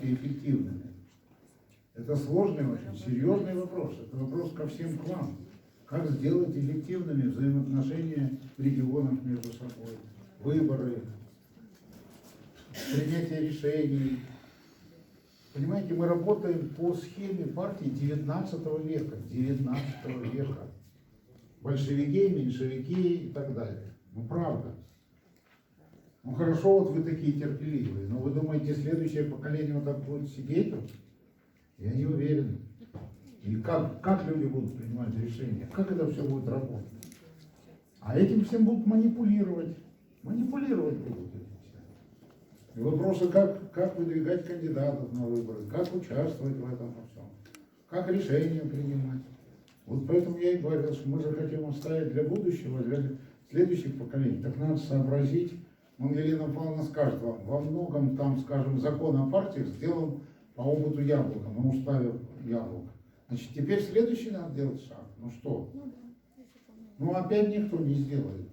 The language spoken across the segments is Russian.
партии эффективными? Это сложный, очень серьезный вопрос. Это вопрос ко всем к вам. Как сделать эффективными взаимоотношения в регионах между собой, выборы, принятие решений. Понимаете, мы работаем по схеме партии 19 века. 19 века. Большевики, меньшевики и так далее. Ну, правда. Ну, хорошо, вот вы такие терпеливые, но вы думаете, следующее поколение вот так будет сидеть? Я не уверен. И как люди будут принимать решения? Как это все будет работать? А этим всем будут манипулировать. Манипулировать будут этим всем. И вопросы, как выдвигать кандидатов на выборы, как участвовать в этом во всем, как решения принимать. Вот поэтому я и говорил, что мы же хотим оставить для будущего, для следующих поколений. Так надо сообразить. Ангелина Павловна скажет вам, во многом там, скажем, закон о партиях сделан по опыту Яблока, на уставе Яблока. Значит, теперь следующий надо делать шаг. Ну что? Ну опять никто не сделает.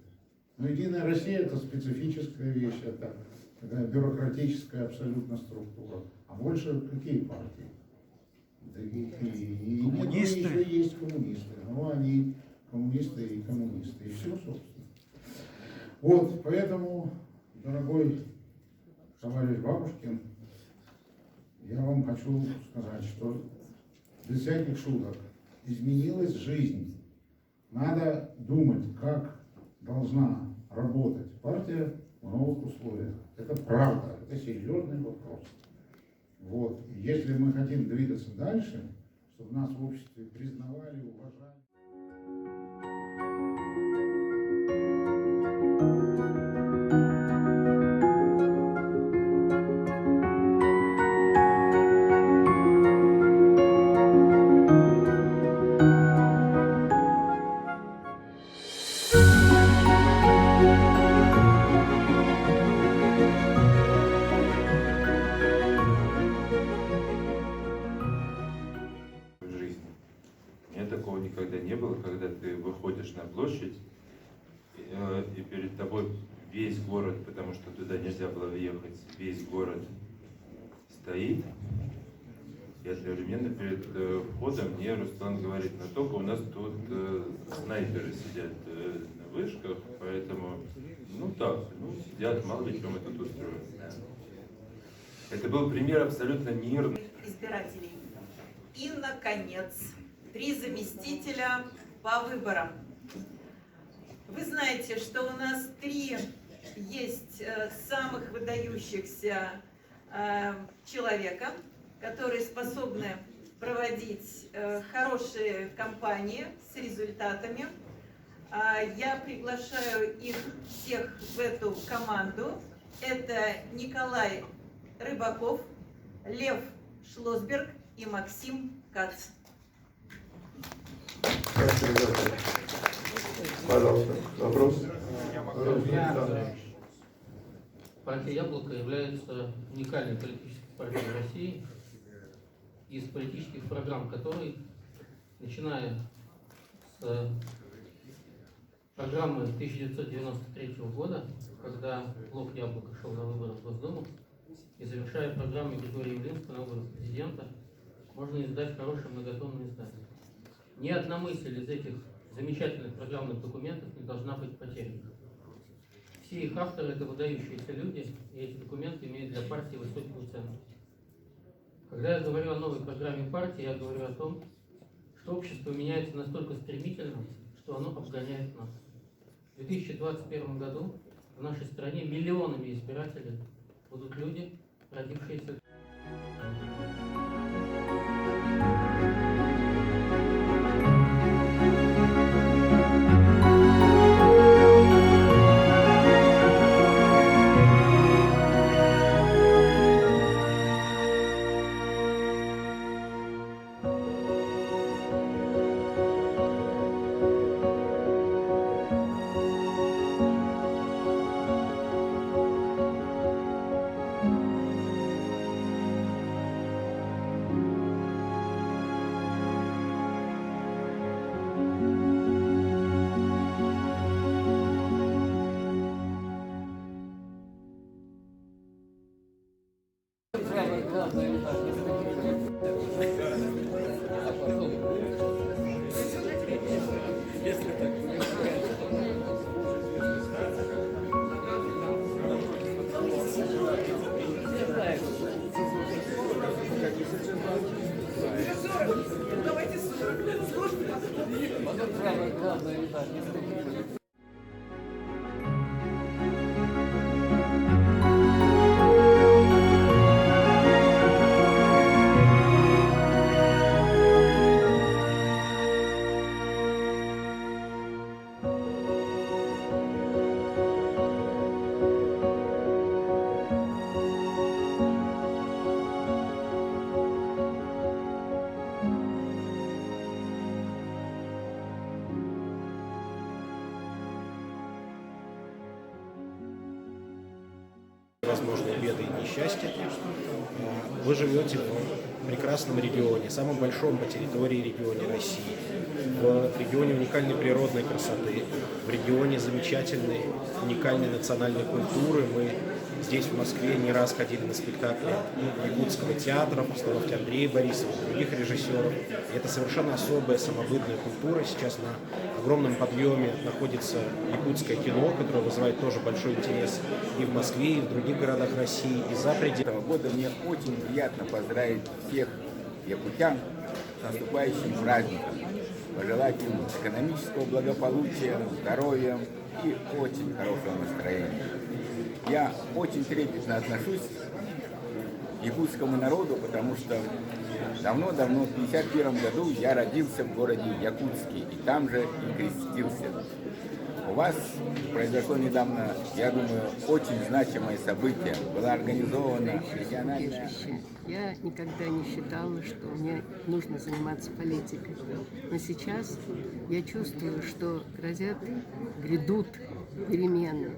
Но Единая Россия это специфическая вещь, это такая бюрократическая абсолютно структура. А больше какие партии? И коммунисты. Еще есть коммунисты. Ну они коммунисты и коммунисты. И все, собственно. Вот, поэтому, дорогой товарищ Бабушкин, я вам хочу сказать, что без всяких шуток изменилась жизнь. Надо думать, как должна работать партия в новых условиях. Это правда, это серьезный вопрос. Вот. Если мы хотим двигаться дальше, чтобы нас в обществе признавали, уважали. Никогда не было, когда ты выходишь на площадь, и перед тобой весь город, потому что туда нельзя было въехать, весь город стоит, и одновременно перед входом мне Руслан говорит, но только у нас тут снайперы сидят на вышках, поэтому, сидят, мало ли, что мы тут устроим. Это был пример абсолютно мирный. Избирателей. И, наконец, 3 заместителя по выборам. Вы знаете, что у нас 3 есть самых выдающихся человека, которые способны проводить хорошие кампании с результатами. Я приглашаю их всех в эту команду. Это Николай Рыбаков, Лев Шлосберг и Максим Кац. Пожалуйста, вопрос? Партия «Яблоко» является уникальной политической партией в России, из политических программ которой, начиная с программы 1993 года, когда блок «Яблоко» шел на выборы в Госдуму, и завершая программой Григория Явлинского на выборах президента, можно издать хорошее многотонное издание. Ни одна мысль из этих замечательных программных документов не должна быть потеряна. Все их авторы – это выдающиеся люди, и эти документы имеют для партии высокую ценность. Когда я говорю о новой программе партии, я говорю о том, что общество меняется настолько стремительно, что оно обгоняет нас. В 2021 году в нашей стране миллионами избирателей будут люди, родившиеся Возможные беды и несчастья. Вы живете в прекрасном регионе, самом большом по территории регионе России, в регионе уникальной природной красоты, в регионе замечательной, уникальной национальной культуры. Мы здесь, в Москве, не раз ходили на спектакли Якутского театра, постановки Андрея Борисова, других режиссеров. И это совершенно особая самобытная культура. Сейчас на огромном подъеме находится якутское кино, которое вызывает тоже большой интерес и в Москве, и в других городах России, и за пределами. Этого года мне очень приятно поздравить всех якутян с наступающим праздником, пожелать им экономического благополучия, здоровья и очень хорошего настроения. Я очень трепетно отношусь к якутскому народу, потому что давно-давно, в 1951 году, я родился в городе Якутске, и там же и крестился. У вас произошло недавно, я думаю, очень значимое событие. Была организована региональная... Я никогда не считала, что мне нужно заниматься политикой. Но сейчас я чувствую, что грядут перемены.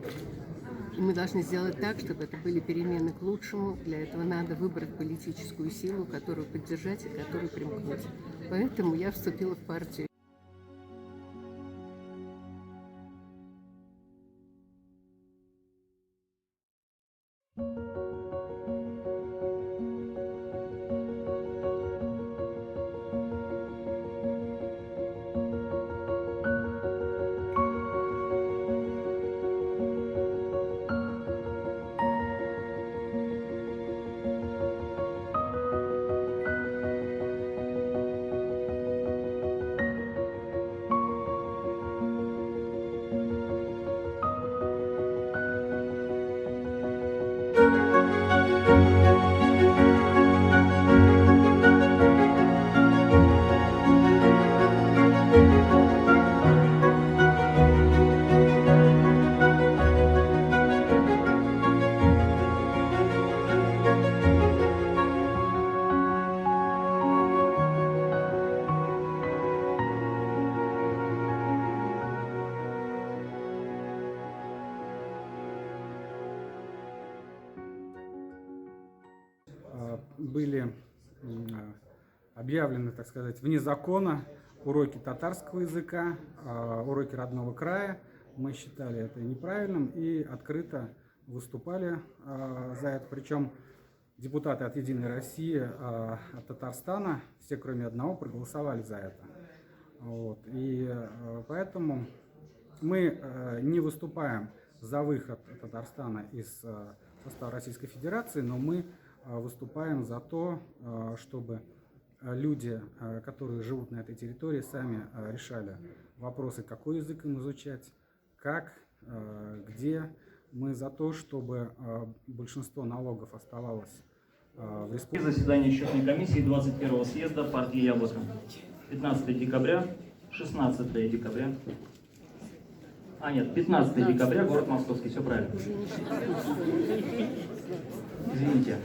И мы должны сделать так, чтобы это были перемены к лучшему. Для этого надо выбрать политическую силу, которую поддержать и которую примкнуть. Поэтому я вступила в партию. Были объявлены, так сказать, вне закона уроки татарского языка, уроки родного края. Мы считали это неправильным и открыто выступали за это. Причем депутаты от «Единой России», от Татарстана, все кроме одного, проголосовали за это. Вот. И поэтому мы не выступаем за выход Татарстана из состава Российской Федерации, но мы выступаем за то, чтобы люди, которые живут на этой территории, сами решали вопросы, какой язык им изучать, как, где. Мы за то, чтобы большинство налогов оставалось в республике. Заседание счетной комиссии 21-го съезда партии «Яблоко». 15 декабря, 16 декабря. 15 декабря, город Московский, все правильно. Извините.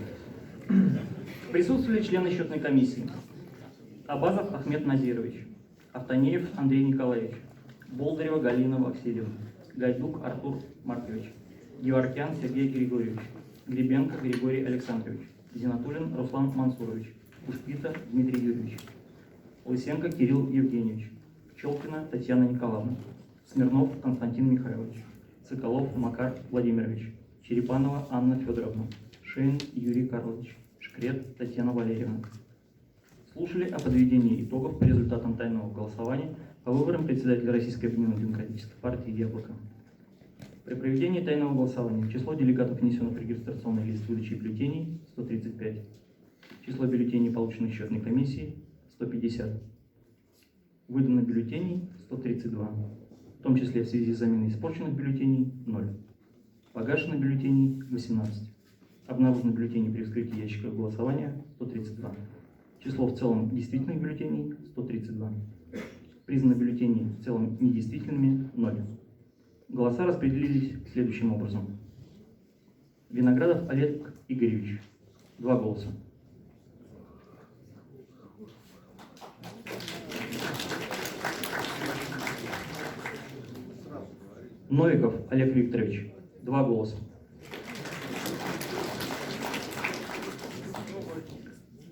Присутствовали члены счетной комиссии: Абазов Ахмед Назирович, Автанеев Андрей Николаевич, Болдырева Галина Васильевна, Гайдук Артур Маркович, Геворкян Сергей Григорьевич, Гребенко Григорий Александрович, Зинатуллин Руслан Мансурович, Ушпита Дмитрий Юрьевич, Лысенко Кирилл Евгеньевич, Пчелкина Татьяна Николаевна, Смирнов Константин Михайлович, Соколов Макар Владимирович, Черепанова Анна Федоровна, Шейн Юрий Карлович, Шкрет Татьяна Валерьевна. Слушали о подведении итогов по результатам тайного голосования по выборам председателя Российской объединенной демократической партии «Яблоко». При проведении тайного голосования число делегатов, внесенных в регистрационный лист выдачи бюллетеней, 135. Число бюллетеней, полученных счетной комиссией, 150. Выдано бюллетеней 132, в том числе в связи с заменой испорченных бюллетеней 0. Погашено бюллетеней 18. Обнаружено бюллетеней при вскрытии ящика голосования 132. Число в целом действительных бюллетеней 132. Признано бюллетени в целом недействительными 0. Голоса распределились следующим образом. Виноградов Олег Игоревич 2 голоса. Новиков Олег Викторович 2 голоса.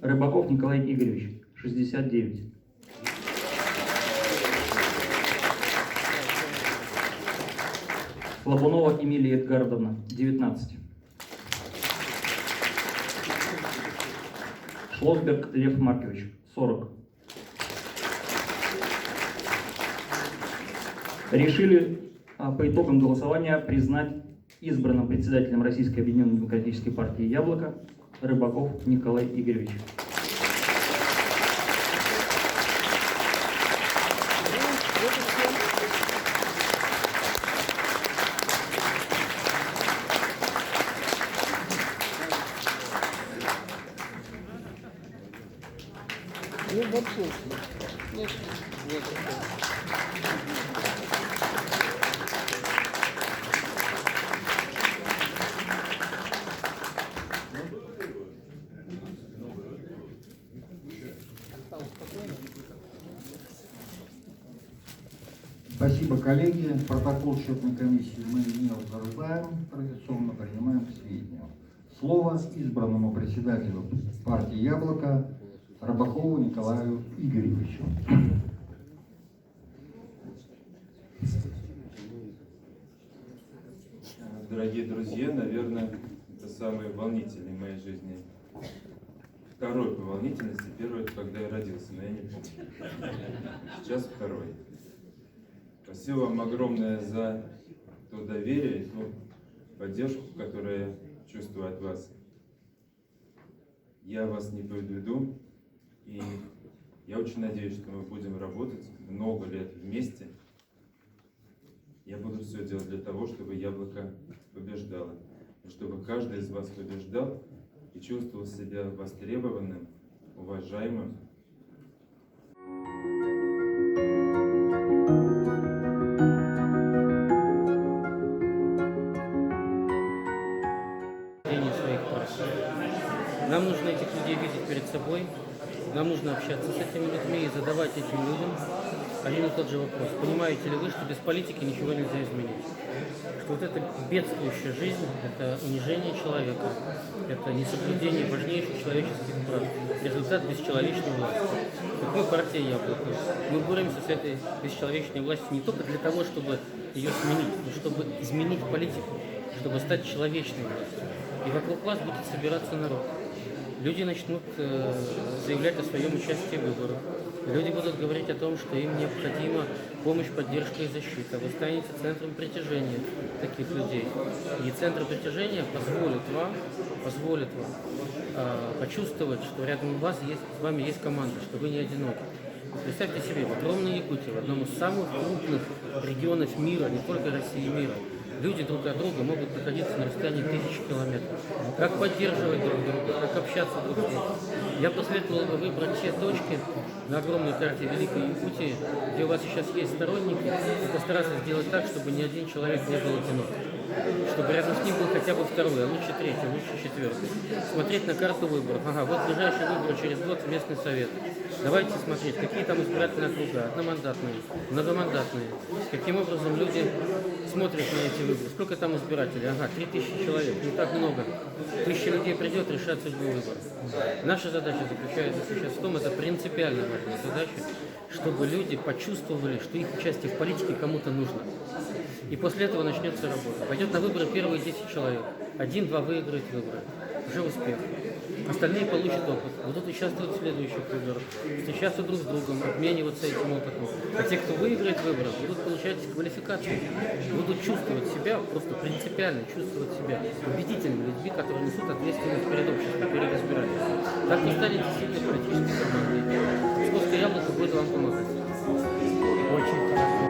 Рыбаков Николай Игоревич 69. Слабунова Эмилия Эдгардовна 19. Шлосберг Лев Маркович 40. Решили по итогам голосования признать избранным председателем Российской Объединенной Демократической партии «Яблоко» Рыбаков Николай Игоревич. Спасибо, коллеги. Протокол счетной комиссии мы не утверждаем, традиционно принимаем к сведению. Слово избранному председателю партии «Яблоко» Рыбакову Николаю Игоревичу. Дорогие друзья, наверное, это самый волнительный в моей жизни. Второй по волнительности, первый, когда я родился, но я не помню. Сейчас второй. Спасибо вам огромное за то доверие, ту поддержку, которую я чувствую от вас. Я вас не подведу, и я очень надеюсь, что мы будем работать много лет вместе. Я буду все делать для того, чтобы «Яблоко» побеждало, и чтобы каждый из вас побеждал и чувствовал себя востребованным, уважаемым. Нам нужно этих людей видеть перед собой, нам нужно общаться с этими людьми и задавать этим людям один и тот же вопрос. Понимаете ли вы, что без политики ничего нельзя изменить? Что вот эта бедствующая жизнь – это унижение человека, это несоблюдение важнейших человеческих прав, результат бесчеловечной власти. Так мы, партия «Яблоко», мы боремся с этой бесчеловечной властью не только для того, чтобы ее сменить, но чтобы изменить политику, чтобы стать человечной властью. И вокруг вас будет собираться народ. Люди начнут заявлять о своем участии в выборах. Люди будут говорить о том, что им необходима помощь, поддержка и защита. Вы станете центром притяжения таких людей. И центр притяжения позволит вам почувствовать, что рядом с вами есть команда, что вы не одиноки. Представьте себе, в огромной Якутии, в одном из самых крупных регионов мира, не только России и мира, люди друг от друга могут находиться на расстоянии 1000 километров. Как поддерживать друг друга, как общаться друг с другом. Я посоветовал бы выбрать те точки на огромной карте Великой Якутии, где у вас сейчас есть сторонники, и постараться сделать так, чтобы ни один человек не был одинок. Чтобы рядом с ним был хотя бы второй, а лучше третий, лучше четвертый. Смотреть на карту выборов. Ага, вот ближайшие выборы через год в местный совет. Давайте смотреть, какие там избирательные округа, одномандатные, многомандатные. Каким образом люди смотрят на эти выборы. Сколько там избирателей? Ага, 3000 человек, не так много. 1000 людей придет решать судьбу выборов. Наша задача заключается сейчас в том, это принципиально важная задача, чтобы люди почувствовали, что их участие в политике кому-то нужно. И после этого начнется работа. Пойдет на выборы первые 10 человек. 1-2 выиграют выборы. Уже успех. Остальные получат опыт, будут участвовать в следующих выборах, встречаться друг с другом, обмениваться этим опытом. А те, кто выиграет выборы, будут получать квалификацию, будут чувствовать себя, просто принципиально чувствовать себя убедительными людьми, которые несут ответственность перед обществом, перед избирателями. Так не станете сильной политической командой. Псковское яблоко будет вам помогать. Очень хорошо.